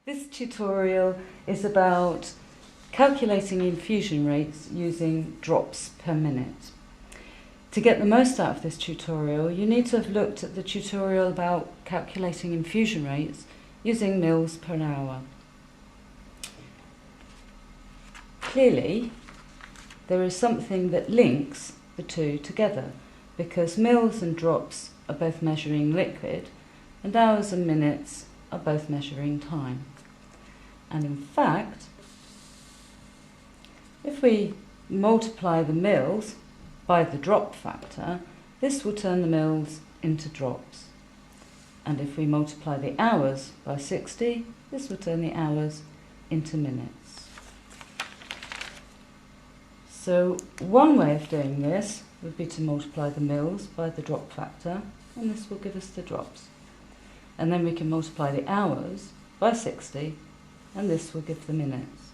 This tutorial is about calculating infusion rates using drops per minute. To get the most out of this tutorial, you need to have looked at the tutorial about calculating infusion rates using mils per hour. Clearly, there is something that links the two together, because mils and drops are both measuring liquid, and hours and minutes are both measuring time. And in fact, if we multiply the mils by the drop factor, this will turn the mils into drops. And if we multiply the hours by 60, this will turn the hours into minutes. So one way of doing this would be to multiply the mils by the drop factor, and this will give us the drops. And then we can multiply the hours by 60, and this will give the minutes.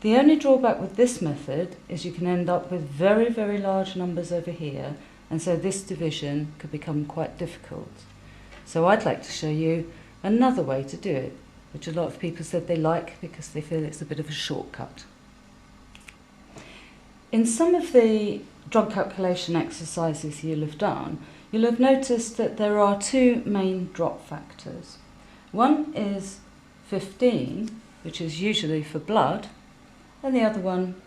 The only drawback with this method is you can end up with very, very large numbers over here, and so this division could become quite difficult. So I'd like to show you another way to do it, which a lot of people said they like because they feel it's a bit of a shortcut. In some of the drug calculation exercises you'll have done, you'll have noticed that there are two main drop factors. One is 15, which is usually for blood, and the other one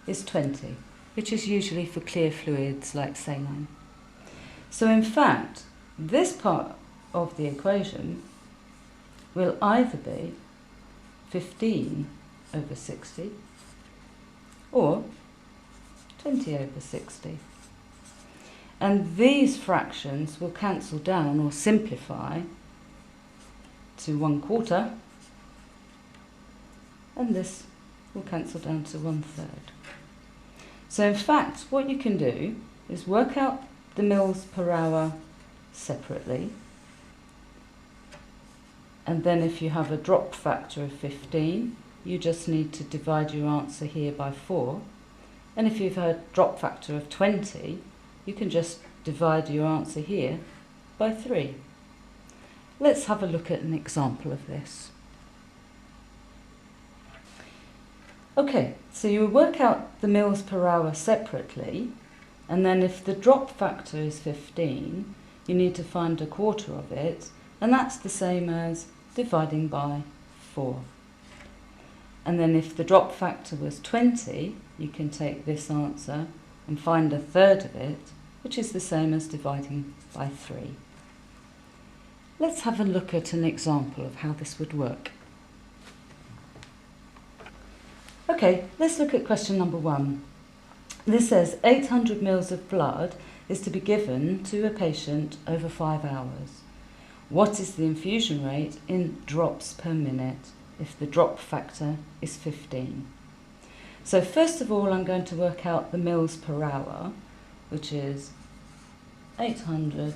is 20, which is usually for clear fluids like saline. So in fact, this part of the equation will either be 15 over 60 or 20 over 60. And these fractions will cancel down or simplify to 1/4, and this will cancel down to 1/3. So in fact, what you can do is work out the mils per hour separately, and then if you have a drop factor of 15, you just need to divide your answer here by 4, and if you've a drop factor of 20, you can just divide your answer here by 3. Let's have a look at an example of this. Okay, so you work out the mils per hour separately, and then if the drop factor is 15, you need to find 1/4 of it, and that's the same as dividing by 4. And then if the drop factor was 20, you can take this answer and find 1/3 of it, which is the same as dividing by 3. Let's have a look at an example of how this would work. Okay, let's look at question number 1. This says 800 mils of blood is to be given to a patient over 5 hours. What is the infusion rate in drops per minute if the drop factor is 15? So first of all, I'm going to work out the mils per hour, which is 800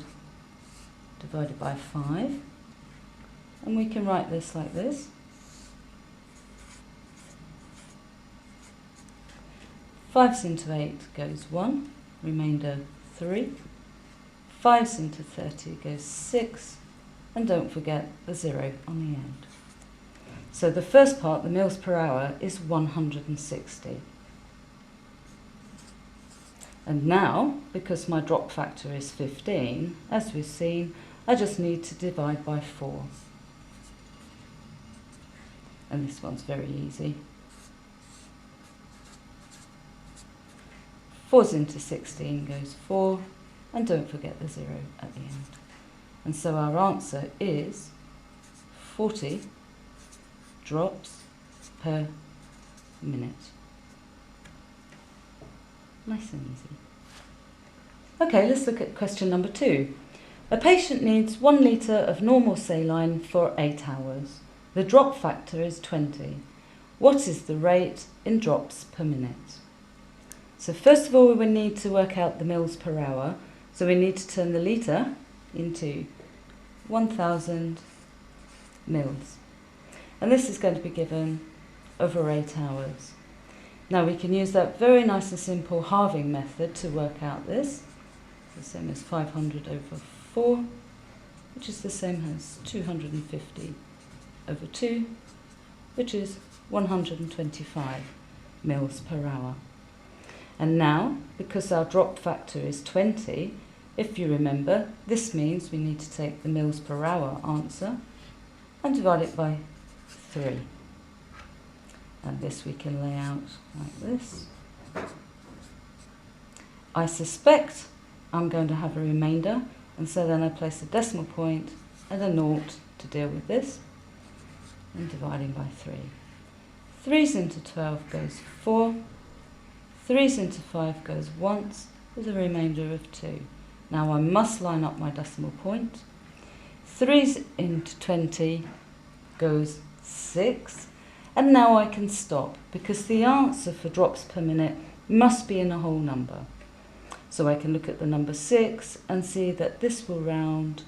divided by 5, and we can write this like this. 5s into 8 goes 1, remainder 3. 5s into 30 goes 6, and don't forget the 0 on the end. So the first part, the mils per hour, is 160. And now, because my drop factor is 15, as we've seen, I just need to divide by 4. And this one's very easy. 4s into 16 goes 4, and don't forget the 0 at the end. And so our answer is 40 drops per minute. Nice and easy. Okay, let's look at question number 2. A patient needs 1 litre of normal saline for 8 hours. The drop factor is 20. What is the rate in drops per minute? So first of all, we will need to work out the mils per hour. So we need to turn the litre into 1000 mils. And this is going to be given over 8 hours. Now we can use that very nice and simple halving method to work out this. The same as 500 over 4, which is the same as 250 over 2, which is 125 mils per hour. And now, because our drop factor is 20, if you remember, this means we need to take the mils per hour answer and divide it by 3. And this we can lay out like this. I suspect I'm going to have a remainder, and so then I place a decimal point and a naught to deal with this, and dividing by 3. 3's into 12 goes 4, 3's into 5 goes once, with a remainder of 2. Now I must line up my decimal point. 3's into 20 goes 6, and now I can stop, because the answer for drops per minute must be in a whole number. So I can look at the number 6 and see that this will round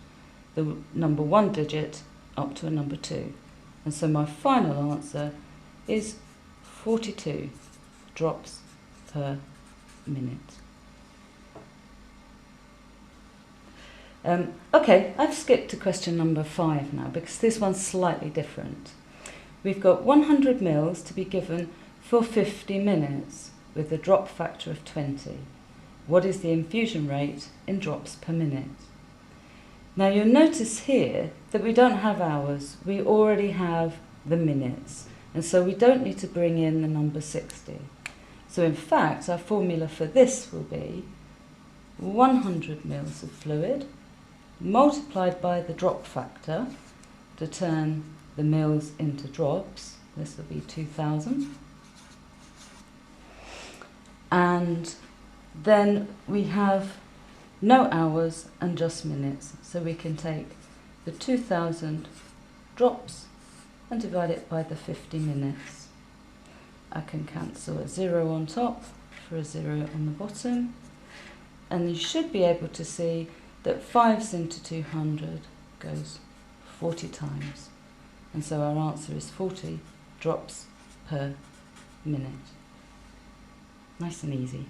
the number 1 digit up to a number 2. And so my final answer is 42 drops per minute. Okay, I've skipped to question number 5 now, because this one's slightly different. We've got 100 mils to be given for 50 minutes with a drop factor of 20. What is the infusion rate in drops per minute? Now you'll notice here that we don't have hours, we already have the minutes, and so we don't need to bring in the number 60. So in fact our formula for this will be 100 mils of fluid multiplied by the drop factor to turn the mils into drops. This will be 2000. And then we have no hours and just minutes, so we can take the 2000 drops and divide it by the 50 minutes. I can cancel a 0 on top for a 0 on the bottom, and you should be able to see that 5's into 200 goes 40 times, and so our answer is 40 drops per minute. Nice and easy.